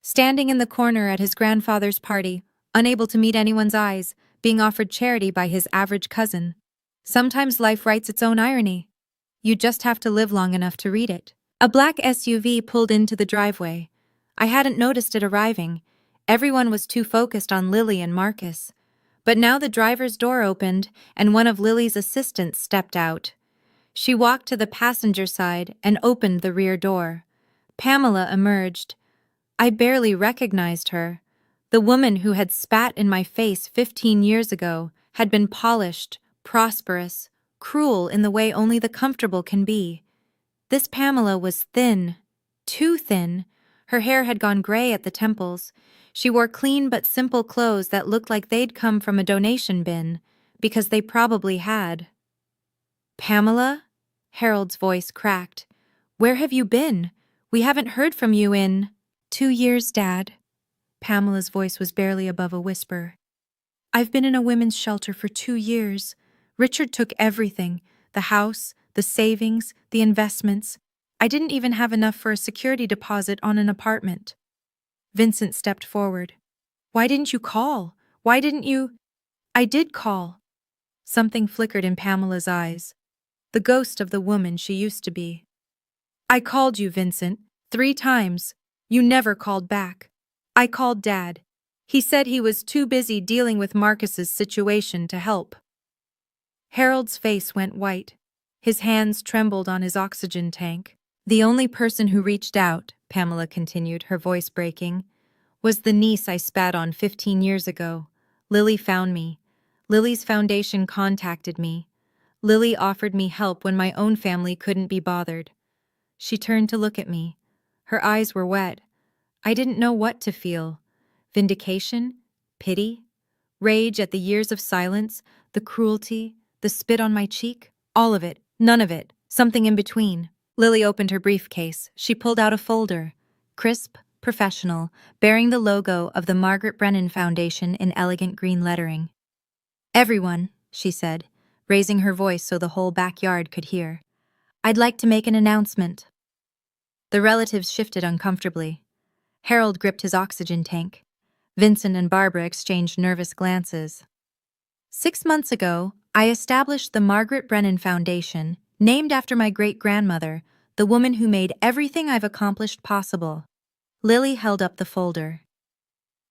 Standing in the corner at his grandfather's party, unable to meet anyone's eyes, being offered charity by his average cousin. Sometimes life writes its own irony. You just have to live long enough to read it. A black SUV pulled into the driveway. I hadn't noticed it arriving. Everyone was too focused on Lily and Marcus. But now the driver's door opened, and one of Lily's assistants stepped out. She walked to the passenger side and opened the rear door. Pamela emerged. I barely recognized her. The woman who had spat in my face 15 years ago had been polished, prosperous, cruel in the way only the comfortable can be. This Pamela was thin, too thin. Her hair had gone gray at the temples. She wore clean but simple clothes that looked like they'd come from a donation bin, because they probably had. Pamela? Harold's voice cracked. Where have you been? We haven't heard from you in— 2 years, Dad. Pamela's voice was barely above a whisper. I've been in a women's shelter for 2 years. Richard took everything— the house, the savings, the investments. I didn't even have enough for a security deposit on an apartment. Vincent stepped forward. Why didn't you call? Why didn't you— I did call. Something flickered in Pamela's eyes. The ghost of the woman she used to be. I called you, Vincent, 3 times. You never called back. I called Dad. He said he was too busy dealing with Marcus's situation to help. Harold's face went white. His hands trembled on his oxygen tank. The only person who reached out, Pamela continued, her voice breaking, was the niece I spat on 15 years ago. Lily found me. Lily's foundation contacted me. Lily offered me help when my own family couldn't be bothered. She turned to look at me. Her eyes were wet. I didn't know what to feel. Vindication? Pity? Rage at the years of silence? The cruelty? The spit on my cheek? All of it. None of it. Something in between. Lily opened her briefcase. She pulled out a folder. Crisp, professional, bearing the logo of the Margaret Brennan Foundation in elegant green lettering. Everyone, she said, raising her voice so the whole backyard could hear. I'd like to make an announcement. The relatives shifted uncomfortably. Harold gripped his oxygen tank. Vincent and Barbara exchanged nervous glances. 6 months ago, I established the Margaret Brennan Foundation, named after my great-grandmother, the woman who made everything I've accomplished possible. Lily held up the folder.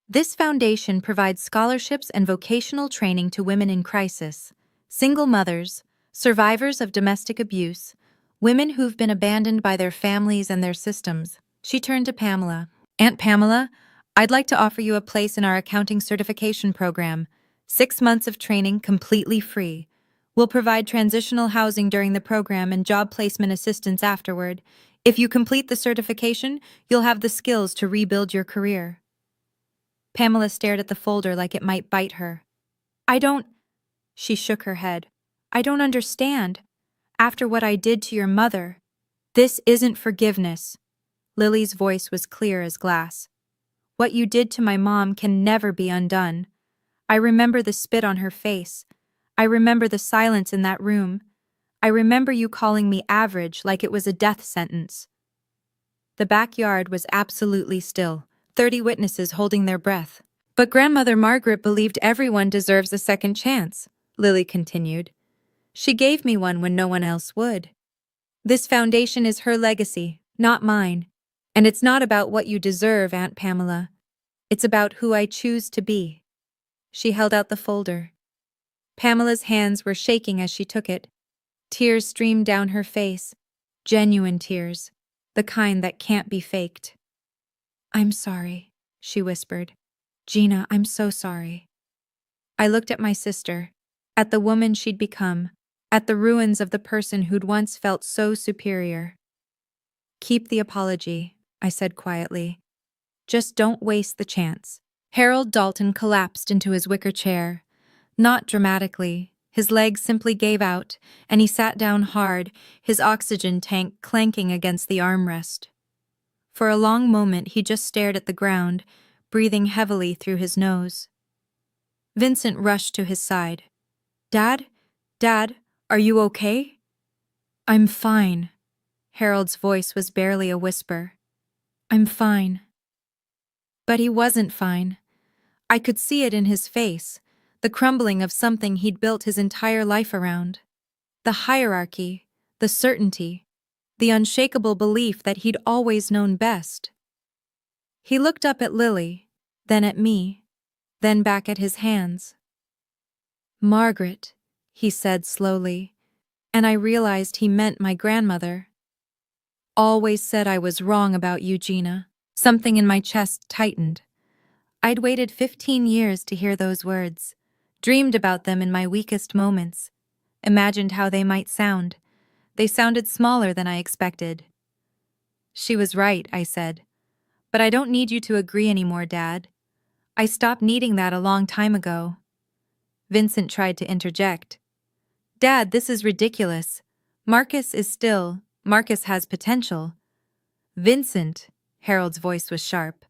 This foundation provides scholarships and vocational training to women in crisis, single mothers, survivors of domestic abuse, women who've been abandoned by their families and their systems. She turned to Pamela. Aunt Pamela, I'd like to offer you a place in our accounting certification program. 6 months of training completely free. We'll provide transitional housing during the program and job placement assistance afterward. If you complete the certification, you'll have the skills to rebuild your career. Pamela stared at the folder like it might bite her. She shook her head. I don't understand. After what I did to your mother. This isn't forgiveness. Lily's voice was clear as glass. What you did to my mom can never be undone. I remember the spit on her face. I remember the silence in that room. I remember you calling me average like it was a death sentence. The backyard was absolutely still, 30 witnesses holding their breath. But Grandmother Margaret believed everyone deserves a second chance, Lily continued. She gave me one when no one else would. This foundation is her legacy, not mine. And it's not about what you deserve, Aunt Pamela. It's about who I choose to be. She held out the folder. Pamela's hands were shaking as she took it. Tears streamed down her face. Genuine tears, the kind that can't be faked. I'm sorry, she whispered. Gina, I'm so sorry. I looked at my sister, at the woman she'd become, at the ruins of the person who'd once felt so superior. Keep the apology, I said quietly. Just don't waste the chance. Harold Dalton collapsed into his wicker chair. Not dramatically. His legs simply gave out, and he sat down hard, his oxygen tank clanking against the armrest. For a long moment he just stared at the ground, breathing heavily through his nose. Vincent rushed to his side. Dad? Dad, are you okay? I'm fine. Harold's voice was barely a whisper. I'm fine. But he wasn't fine. I could see it in his face, the crumbling of something he'd built his entire life around. The hierarchy, the certainty, the unshakable belief that he'd always known best. He looked up at Lily, then at me, then back at his hands. Margaret, he said slowly, and I realized he meant my grandmother. Always said I was wrong about you, Gina. Something in my chest tightened. I'd waited 15 years to hear those words, dreamed about them in my weakest moments, imagined how they might sound. They sounded smaller than I expected. She was right, I said. But I don't need you to agree anymore, Dad. I stopped needing that a long time ago. Vincent tried to interject. Dad, this is ridiculous. Marcus has potential. Vincent, Harold's voice was sharp.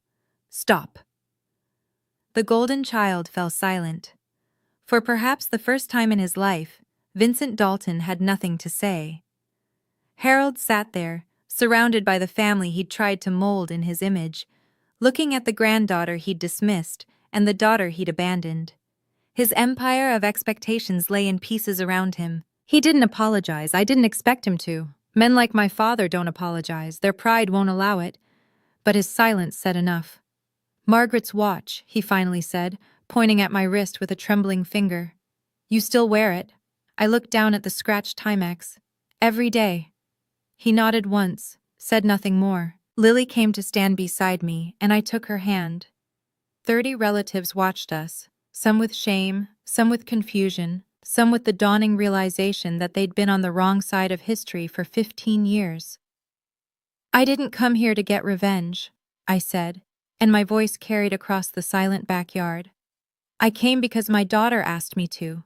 Stop. The golden child fell silent. For perhaps the first time in his life, Vincent Dalton had nothing to say. Harold sat there, surrounded by the family he'd tried to mold in his image, looking at the granddaughter he'd dismissed and the daughter he'd abandoned. His empire of expectations lay in pieces around him. He didn't apologize. I didn't expect him to. Men like my father don't apologize. Their pride won't allow it. But his silence said enough. Margaret's watch, he finally said, pointing at my wrist with a trembling finger. You still wear it? I looked down at the scratched Timex. Every day. He nodded once, said nothing more. Lily came to stand beside me, and I took her hand. 30 relatives watched us, some with shame, some with confusion, some with the dawning realization that they'd been on the wrong side of history for 15 years. I didn't come here to get revenge, I said, and my voice carried across the silent backyard. I came because my daughter asked me to,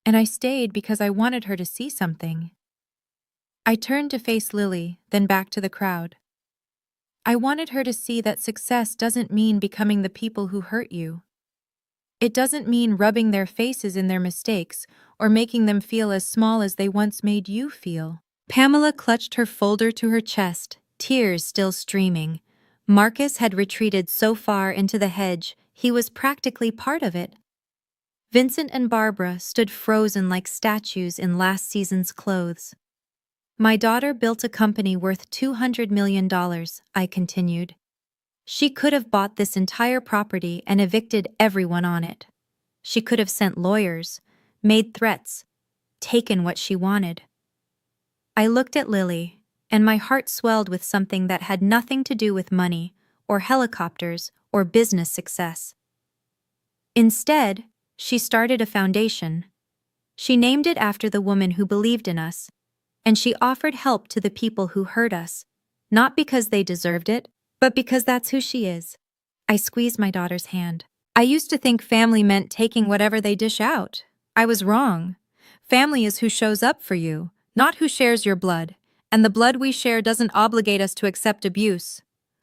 and I stayed because I wanted her to see something. I turned to face Lily, then back to the crowd. I wanted her to see that success doesn't mean becoming the people who hurt you. It doesn't mean rubbing their faces in their mistakes or making them feel as small as they once made you feel. Pamela clutched her folder to her chest, tears still streaming. Marcus had retreated so far into the hedge, he was practically part of it. Vincent and Barbara stood frozen like statues in last season's clothes. My daughter built a company worth $200 million, I continued. She could have bought this entire property and evicted everyone on it. She could have sent lawyers, made threats, taken what she wanted. I looked at Lily, and my heart swelled with something that had nothing to do with money, or helicopters, or business success. Instead, she started a foundation. She named it after the woman who believed in us, and she offered help to the people who hurt us, not because they deserved it, but because that's who she is. I squeezed my daughter's hand. I used to think family meant taking whatever they dish out. I was wrong. Family is who shows up for you, not who shares your blood, and the blood we share doesn't obligate us to accept abuse.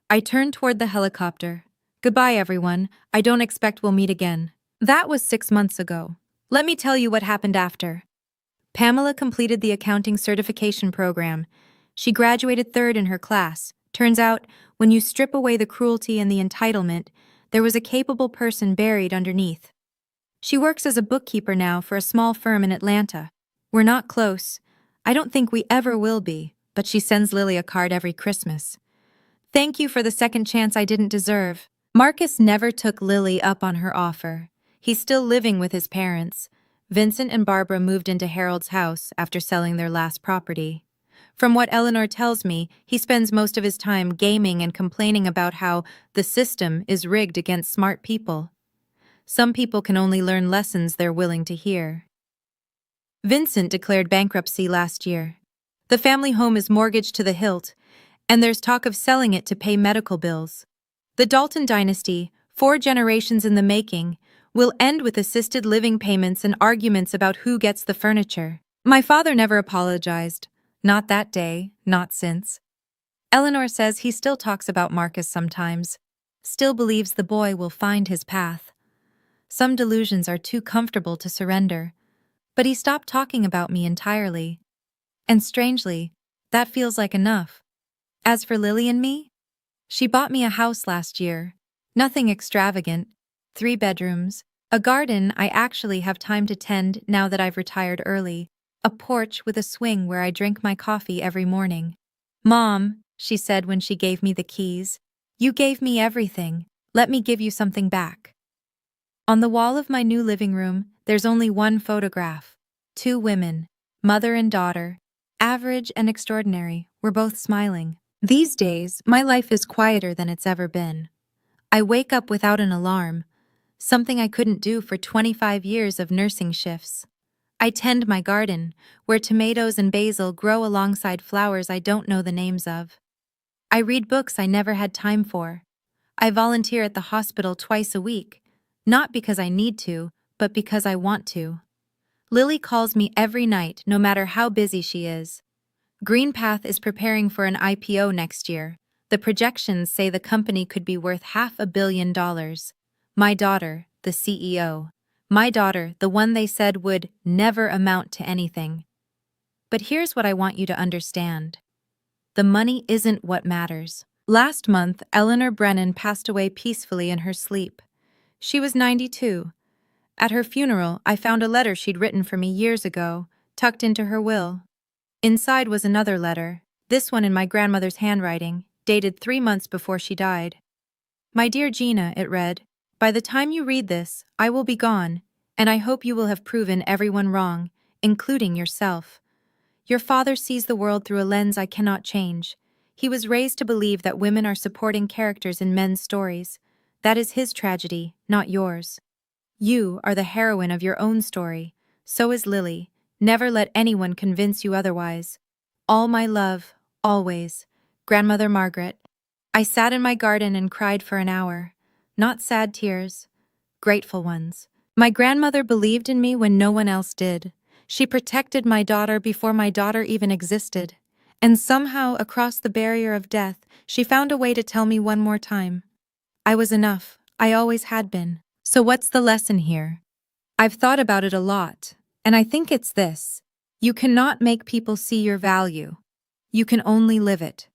I turned toward the helicopter. Goodbye, everyone. I don't expect we'll meet again. That was 6 months ago. Let me tell you what happened after. Pamela completed the accounting certification program. She graduated third in her class. Turns out, when you strip away the cruelty and the entitlement, there was a capable person buried underneath. She works as a bookkeeper now for a small firm in Atlanta. We're not close. I don't think we ever will be, but she sends Lily a card every Christmas. Thank you for the second chance I didn't deserve. Marcus never took Lily up on her offer. He's still living with his parents. Vincent and Barbara moved into Harold's house after selling their last property. From what Eleanor tells me, he spends most of his time gaming and complaining about how the system is rigged against smart people. Some people can only learn lessons they're willing to hear. Vincent declared bankruptcy last year. The family home is mortgaged to the hilt, And there's talk of selling it to pay medical bills. The Dalton dynasty, 4 generations in the making, will end with assisted living payments and arguments about who gets the furniture. My father never apologized. Not that day, not since. Eleanor says he still talks about Marcus sometimes, still believes the boy will find his path. Some delusions are too comfortable to surrender. But he stopped talking about me entirely. And strangely, that feels like enough. As for Lily and me, she bought me a house last year. Nothing extravagant. 3 bedrooms, a garden I actually have time to tend now that I've retired early, a porch with a swing where I drink my coffee every morning. "Mom," she said when she gave me the keys, "you gave me everything. Let me give you something back." On the wall of my new living room, there's only one photograph. 2 women, mother and daughter, average and extraordinary, we're both smiling. These days, my life is quieter than it's ever been. I wake up without an alarm, something I couldn't do for 25 years of nursing shifts. I tend my garden, where tomatoes and basil grow alongside flowers I don't know the names of. I read books I never had time for. I volunteer at the hospital twice a week, not because I need to, but because I want to. Lily calls me every night, no matter how busy she is. GreenPath is preparing for an IPO next year. The projections say the company could be worth $500 million. My daughter, the CEO. My daughter, the one they said would never amount to anything. But here's what I want you to understand. The money isn't what matters. Last month, Eleanor Brennan passed away peacefully in her sleep. She was 92. At her funeral, I found a letter she'd written for me years ago, tucked into her will. Inside was another letter, this one in my grandmother's handwriting, dated 3 months before she died. "My dear Gina," it read, "by the time you read this, I will be gone, and I hope you will have proven everyone wrong, including yourself. Your father sees the world through a lens I cannot change. He was raised to believe that women are supporting characters in men's stories. That is his tragedy, not yours. You are the heroine of your own story. So is Lily. Never let anyone convince you otherwise. All my love, always. Grandmother Margaret." I sat in my garden and cried for an hour. Not sad tears, grateful ones. My grandmother believed in me when no one else did. She protected my daughter before my daughter even existed. And somehow, across the barrier of death, she found a way to tell me one more time. I was enough. I always had been. So what's the lesson here? I've thought about it a lot, and I think it's this. You cannot make people see your value. You can only live it.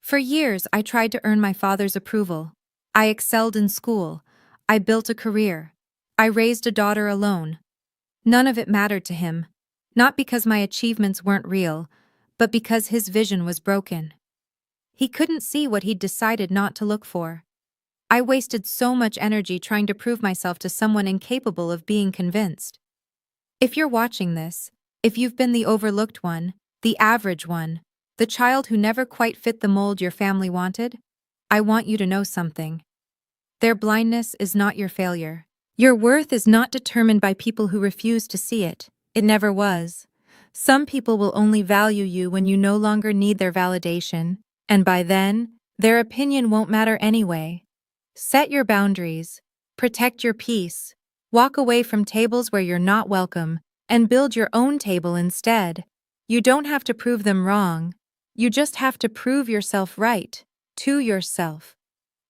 For years, I tried to earn my father's approval. I excelled in school. I built a career. I raised a daughter alone. None of it mattered to him, not because my achievements weren't real, but because his vision was broken. He couldn't see what he'd decided not to look for. I wasted so much energy trying to prove myself to someone incapable of being convinced. If you're watching this, if you've been the overlooked one, the average one, the child who never quite fit the mold your family wanted, I want you to know something. Their blindness is not your failure. Your worth is not determined by people who refuse to see it. It never was. Some people will only value you when you no longer need their validation, and by then, their opinion won't matter anyway. Set your boundaries, protect your peace, walk away from tables where you're not welcome, and build your own table instead. You don't have to prove them wrong. You just have to prove yourself right, to yourself.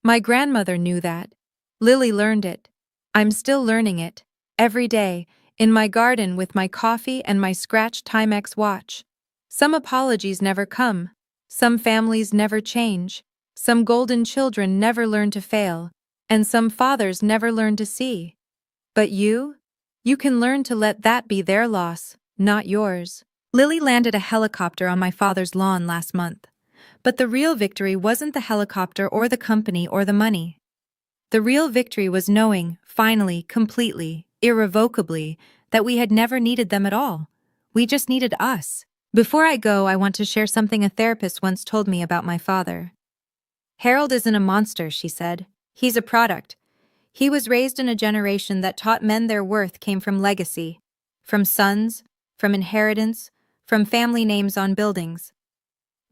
My grandmother knew that. Lily learned it. I'm still learning it, every day, in my garden with my coffee and my scratched Timex watch. Some apologies never come. Some families never change. Some golden children never learn to fail, and some fathers never learn to see. But you can learn to let that be their loss, not yours. Lily landed a helicopter on my father's lawn last month. But the real victory wasn't the helicopter or the company or the money. The real victory was knowing, finally, completely, irrevocably, that we had never needed them at all. We just needed us. Before I go, I want to share something a therapist once told me about my father. "Harold isn't a monster," she said. "He's a product. He was raised in a generation that taught men their worth came from legacy, from sons, from inheritance, from family names on buildings.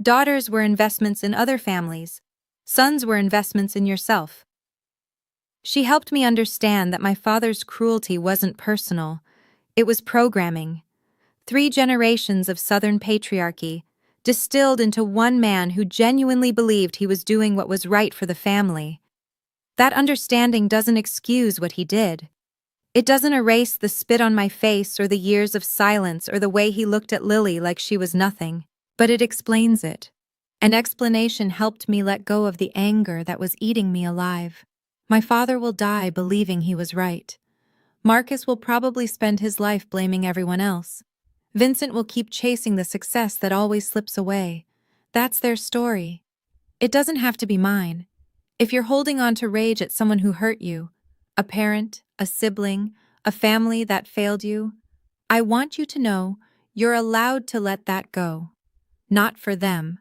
Daughters were investments in other families. Sons were investments in yourself. She helped me understand that my father's cruelty wasn't personal. It was programming. 3 generations of Southern patriarchy, distilled into one man who genuinely believed he was doing what was right for the family. That understanding doesn't excuse what he did. It doesn't erase the spit on my face or the years of silence or the way he looked at Lily like she was nothing, but it explains it. An explanation helped me let go of the anger that was eating me alive. My father will die believing he was right. Marcus will probably spend his life blaming everyone else. Vincent will keep chasing the success that always slips away. That's their story. It doesn't have to be mine. If you're holding on to rage at someone who hurt you, a parent, a sibling, a family that failed you, I want you to know you're allowed to let that go. Not for them,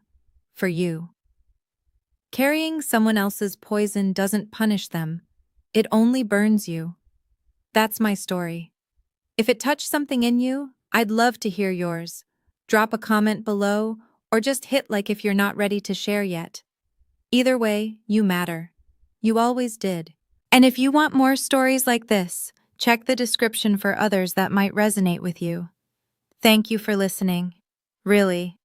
for you. Carrying someone else's poison doesn't punish them. It only burns you. That's my story. If it touched something in you, I'd love to hear yours. Drop a comment below, or just hit like if you're not ready to share yet. Either way, you matter. You always did. And if you want more stories like this, check the description for others that might resonate with you. Thank you for listening. Really.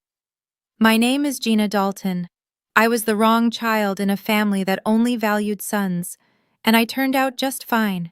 My name is Gina Dalton. I was the wrong child in a family that only valued sons, and I turned out just fine.